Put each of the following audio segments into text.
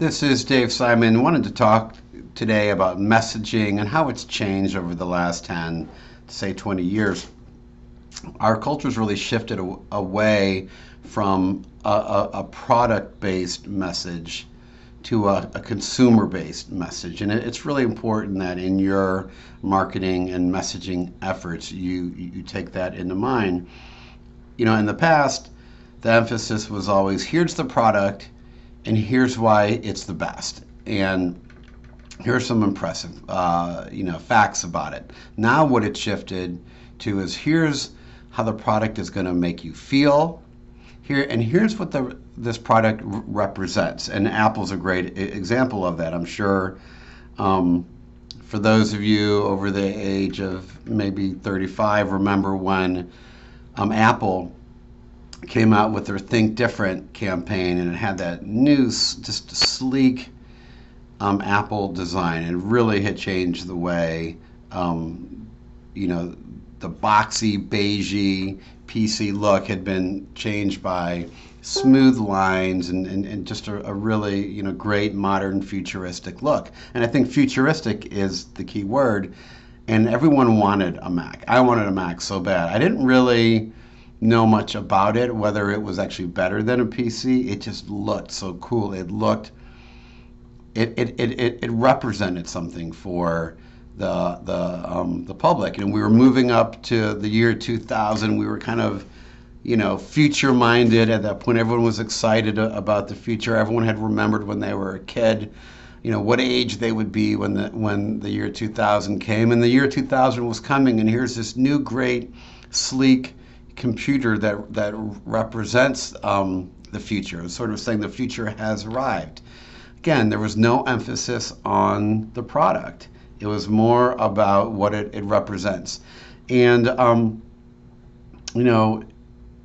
This is Dave Simon. I wanted to talk today about messaging and how it's changed over the last 10 to say 20 years. Our culture's really shifted away from a product-based message to a consumer-based message. And it's really important that in your marketing and messaging efforts, you take that into mind. You know, in the past, the emphasis was always, here's the product, and here's why it's the best. And here's some impressive, facts about it. Now what it shifted to is here's how the product is going to make you feel. Here's what this product represents. And Apple's a great example of that. I'm sure for those of you over the age of maybe 35, remember when Apple came out with their Think Different campaign, and it had that new, just sleek Apple design, and really had changed the way, the boxy, beigey, PC look had been changed by smooth lines and just a really, great modern futuristic look. And I think futuristic is the key word, and everyone wanted a Mac. I wanted a Mac so bad. I didn't really know much about it, whether it was actually better than a PC. It just looked so cool. It represented something for the public. And we were moving up to the year 2000. We were kind of, future minded at that point. Everyone was excited about the future. Everyone had remembered when they were a kid, what age they would be when the year 2000 came. And the year 2000 was coming, and here's this new, great, sleek computer that represents the future, sort of saying the future has arrived. Again, there was no emphasis on the product. It was more about what it represents. And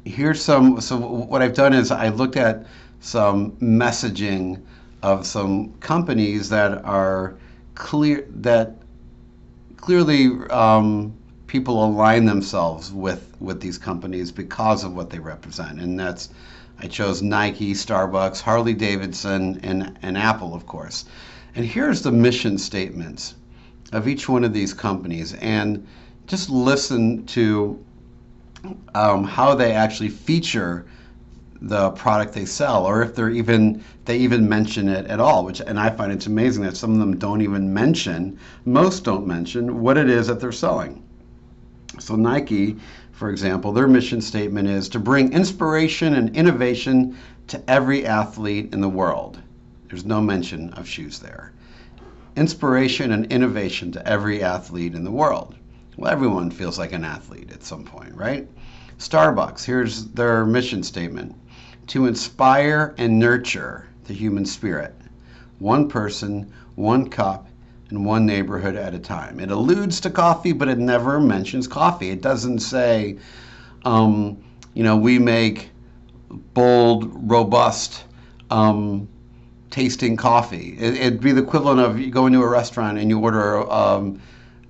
here's so what I've done is I looked at some messaging of some companies that are clearly people align themselves with these companies because of what they represent. And I chose Nike, Starbucks, Harley Davidson, and Apple, of course. And here's the mission statements of each one of these companies. And just listen to how they actually feature the product they sell, or if they even mention it at all, and I find it's amazing that some of them don't even mention, most don't mention what it is that they're selling. So Nike, for example, their mission statement is to bring inspiration and innovation to every athlete in the world. There's no mention of shoes there. Inspiration and innovation to every athlete in the world. Well, everyone feels like an athlete at some point, right? Starbucks, here's their mission statement: to inspire and nurture the human spirit, one person, one cup, in one neighborhood at a time. It alludes to coffee, but it never mentions coffee. It doesn't say, we make bold, robust, tasting coffee. It'd be the equivalent of you go into a restaurant and you order,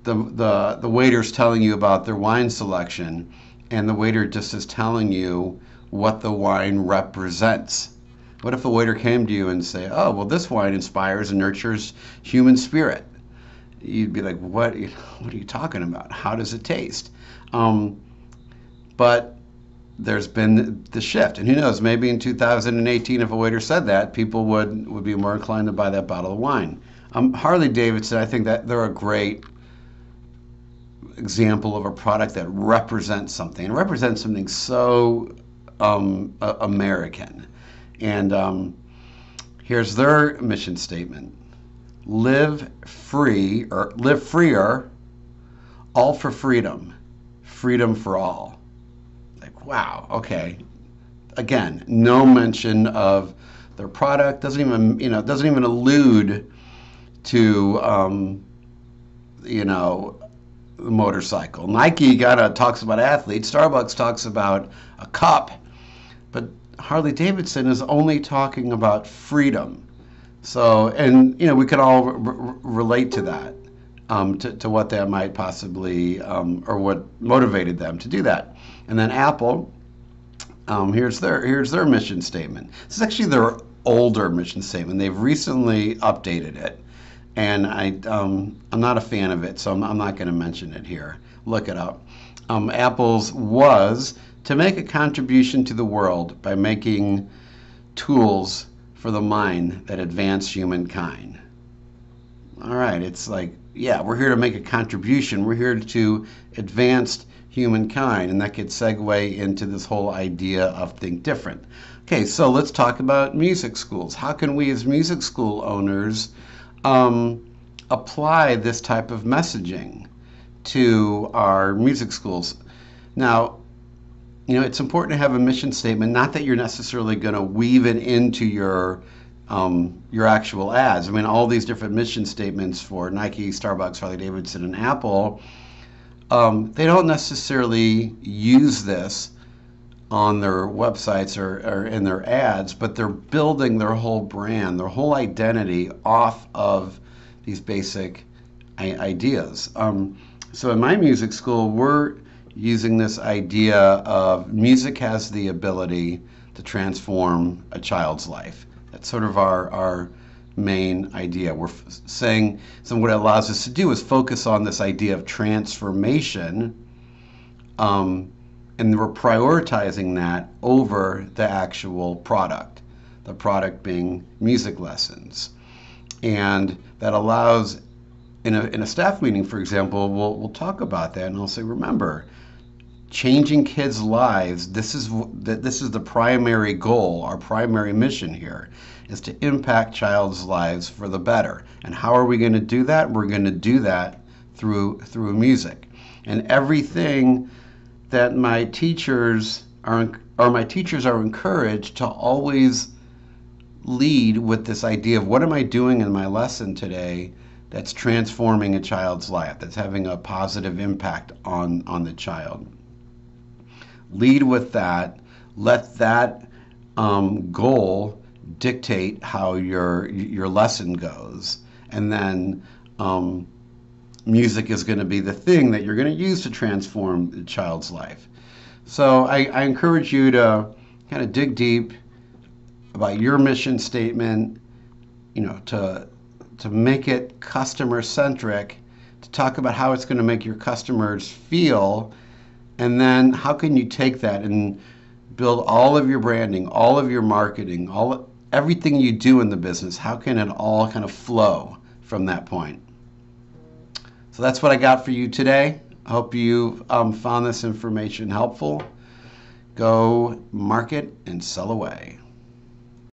the waiter's telling you about their wine selection, and the waiter just is telling you what the wine represents. What if the waiter came to you and say, oh, well, this wine inspires and nurtures human spirit? You'd be like, what are you talking about? How does it taste? But there's been the shift. And who knows, maybe in 2018, if a waiter said that, people would be more inclined to buy that bottle of wine. Harley Davidson, I think that they're a great example of a product that represents something. It represents something so American. And here's their mission statement: live freer, all for freedom, freedom for all. Like, wow, okay. Again, no mention of their product. Doesn't even allude to the motorcycle. Nike talks about athletes. Starbucks talks about a cup, but Harley Davidson is only talking about freedom. So, and we could all relate to that, to what that might possibly, or what motivated them to do that. And then Apple, here's their mission statement. This is actually their older mission statement. They've recently updated it, and I'm not a fan of it, so I'm not going to mention it here. Look it up. Apple's was to make a contribution to the world by making tools for the mind that advance humankind. All right, it's like, yeah, we're here to make a contribution. We're here to advance humankind, and that could segue into this whole idea of think different. Okay, so let's talk about music schools. How can we as music school owners apply this type of messaging to our music schools? Now, it's important to have a mission statement, not that you're necessarily going to weave it into your actual ads. I mean, all these different mission statements for Nike, Starbucks, Harley Davidson, and Apple, they don't necessarily use this on their websites or in their ads, but they're building their whole brand, their whole identity off of these basic ideas. So in my music school, we're using this idea of music has the ability to transform a child's life. That's sort of our main idea. We're saying, so what it allows us to do is focus on this idea of transformation, and we're prioritizing that over the actual product, the product being music lessons. And that allows, in a staff meeting, for example, we'll talk about that, and I'll say, remember, changing kids' lives, this is the primary goal, our primary mission here, is to impact child's lives for the better. And how are we going to do that? We're going to do that through music. And everything that my teachers are encouraged to always lead with this idea of what am I doing in my lesson today that's transforming a child's life, that's having a positive impact on the child. Lead with that. Let that goal dictate how your lesson goes, and then music is going to be the thing that you're going to use to transform the child's life. So I encourage you to kind of dig deep about your mission statement, to make it customer-centric, to talk about how it's going to make your customers feel, and then how can you take that and build all of your branding, all of your marketing, everything you do in the business, how can it all kind of flow from that point? So that's what I got for you today. I hope you found this information helpful. Go market and sell away.